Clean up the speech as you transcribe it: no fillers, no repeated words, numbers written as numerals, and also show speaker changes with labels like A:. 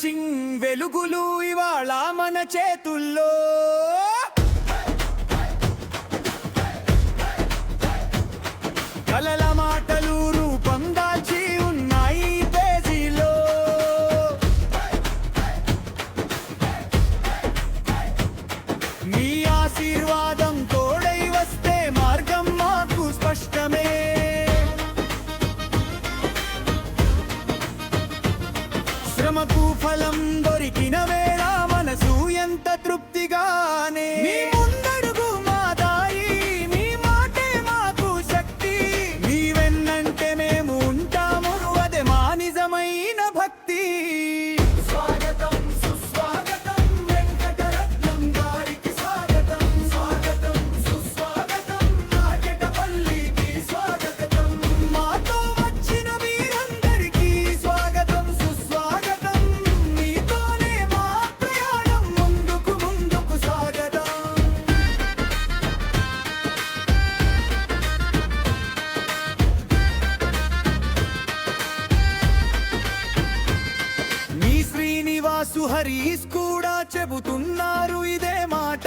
A: Launching వెలుగులు ఇవాళ మన చేతుల్లో. కలల మాటలు రూపం దాల్చి ఉన్నాయి పేజీలో. మీ ఆశీర్వాదం తోడై వస్తే మార్గం మాకు స్పష్టమే. శ్రమకు ఫలం దొరికిన వేళ మనసు ఎంత తృప్తిగానే. మీ ముందడుగు మా దారి, మీ మాటే మాకు శక్తి. మీ వెన్నంటే మేము ఉంటాము, అదే మా నిజమైన భక్తి. స్వాగతం సుస్వాగతం వెంకటరత్నం గారికి స్వాగతం. స్వాగతం సుస్వాగతం నాగెటపల్లికి స్వాగతం. మాతో వచ్చిన మీరందరికీ స్వాగతం సుస్వాగతం. మీతోనే మా ప్రయాణం ముందుకు ముందుకు సాగతం. మీ శ్రీనివాసు హరీష్ కూడా చెబుతున్నారు ఇదే మాట.